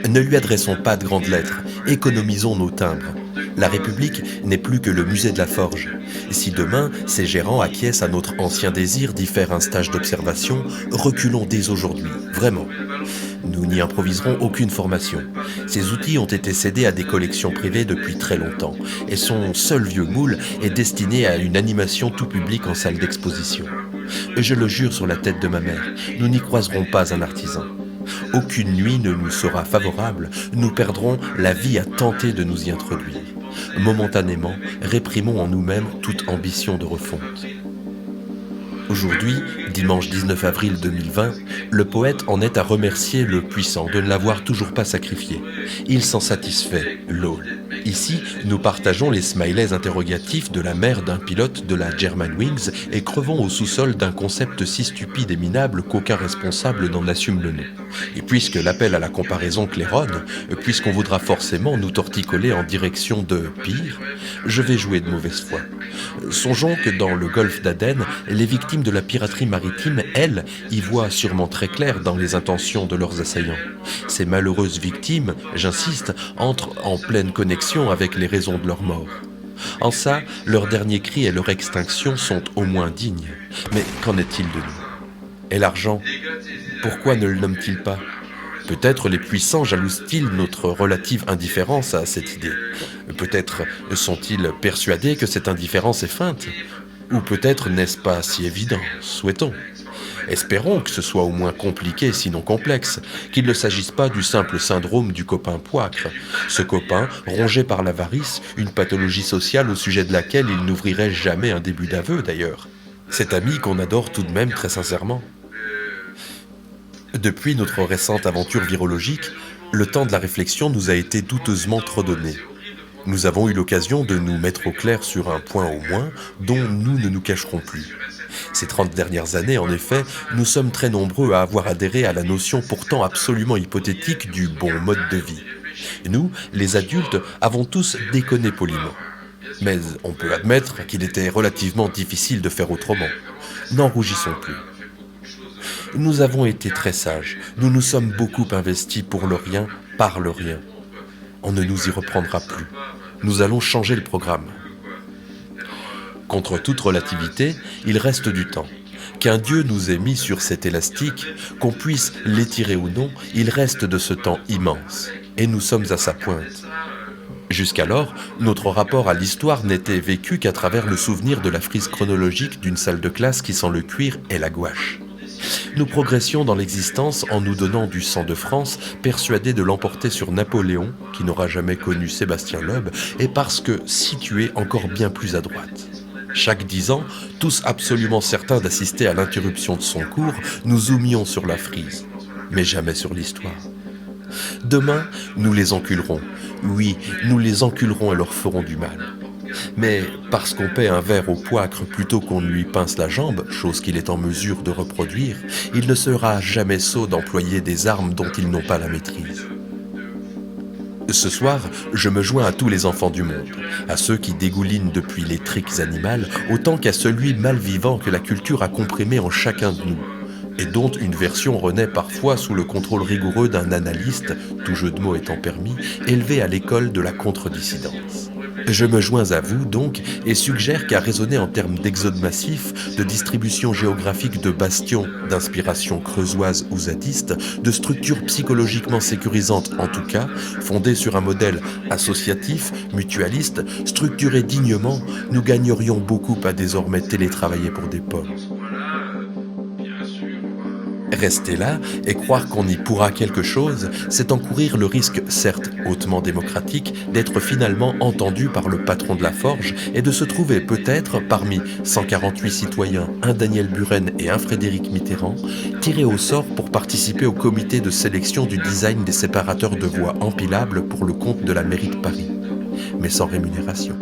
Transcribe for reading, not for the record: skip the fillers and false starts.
Ne lui adressons pas de grandes lettres, économisons nos timbres. La République n'est plus que le musée de la Forge. Si demain, ses gérants acquiescent à notre ancien désir d'y faire un stage d'observation, reculons dès aujourd'hui, vraiment. Nous n'y improviserons aucune formation. Ces outils ont été cédés à des collections privées depuis très longtemps, et son seul vieux moule est destiné à une animation tout public en salle d'exposition. Je le jure sur la tête de ma mère, nous n'y croiserons pas un artisan. Aucune nuit ne nous sera favorable, nous perdrons la vie à tenter de nous y introduire. Momentanément, réprimons en nous-mêmes toute ambition de refonte. Aujourd'hui, dimanche 19 avril 2020, le poète en est à remercier le puissant de ne l'avoir toujours pas sacrifié. Il s'en satisfait, lol. Ici, nous partageons les smileys interrogatifs de la mère d'un pilote de la Germanwings et crevons au sous-sol d'un concept si stupide et minable qu'aucun responsable n'en assume le nom. Et puisque l'appel à la comparaison claironne, puisqu'on voudra forcément nous torticoler en direction de pire, je vais jouer de mauvaise foi. Songeons que dans le golfe d'Aden, les victimes de la piraterie maritime, elles, y voient sûrement très clair dans les intentions de leurs assaillants. Ces malheureuses victimes, j'insiste, entrent en pleine connexion avec les raisons de leur mort. En ça, leur dernier cri et leur extinction sont au moins dignes. Mais qu'en est-il de nous? Et l'argent, pourquoi ne le nomme-t-il pas? Peut-être les puissants jalousent-ils notre relative indifférence à cette idée. Peut-être sont-ils persuadés que cette indifférence est feinte. Ou peut-être n'est-ce pas si évident, souhaitons. Espérons que ce soit au moins compliqué, sinon complexe, qu'il ne s'agisse pas du simple syndrome du copain poître. Ce copain, rongé par l'avarice, une pathologie sociale au sujet de laquelle il n'ouvrirait jamais un début d'aveu d'ailleurs. Cet ami qu'on adore tout de même très sincèrement. Depuis notre récente aventure virologique, le temps de la réflexion nous a été douteusement trop donné. Nous avons eu l'occasion de nous mettre au clair sur un point au moins, dont nous ne nous cacherons plus. Ces 30 dernières années, en effet, nous sommes très nombreux à avoir adhéré à la notion pourtant absolument hypothétique du bon mode de vie. Nous, les adultes, avons tous déconné poliment. Mais on peut admettre qu'il était relativement difficile de faire autrement. N'en rougissons plus. Nous avons été très sages, nous nous sommes beaucoup investis pour le rien, par le rien. On ne nous y reprendra plus. Nous allons changer le programme. Contre toute relativité, il reste du temps. Qu'un Dieu nous ait mis sur cet élastique, qu'on puisse l'étirer ou non, il reste de ce temps immense. Et nous sommes à sa pointe. Jusqu'alors, notre rapport à l'histoire n'était vécu qu'à travers le souvenir de la frise chronologique d'une salle de classe qui sent le cuir et la gouache. Nous progressions dans l'existence en nous donnant du sang de France, persuadés de l'emporter sur Napoléon, qui n'aura jamais connu Sébastien Loeb, et parce que situé encore bien plus à droite. Chaque 10 ans, tous absolument certains d'assister à l'interruption de son cours, nous zoomions sur la frise, mais jamais sur l'histoire. Demain, nous les enculerons. Oui, nous les enculerons et leur ferons du mal. Mais parce qu'on paie un verre au poâcre plutôt qu'on ne lui pince la jambe, chose qu'il est en mesure de reproduire, il ne sera jamais sot d'employer des armes dont ils n'ont pas la maîtrise. Ce soir, je me joins à tous les enfants du monde, à ceux qui dégoulinent depuis les triques animales, autant qu'à celui mal vivant que la culture a comprimé en chacun de nous, et dont une version renaît parfois sous le contrôle rigoureux d'un analyste, tout jeu de mots étant permis, élevé à l'école de la contre-dissidence. Je me joins à vous donc et suggère qu'à raisonner en termes d'exode massif, de distribution géographique de bastions, d'inspiration creusoise ou zadiste, de structures psychologiquement sécurisantes en tout cas, fondées sur un modèle associatif, mutualiste, structuré dignement, nous gagnerions beaucoup à désormais télétravailler pour des pommes. Rester là et croire qu'on y pourra quelque chose, c'est encourir le risque, certes hautement démocratique, d'être finalement entendu par le patron de la forge et de se trouver peut-être parmi 148 citoyens, un Daniel Buren et un Frédéric Mitterrand, tirés au sort pour participer au comité de sélection du design des séparateurs de voies empilables pour le compte de la mairie de Paris, mais sans rémunération.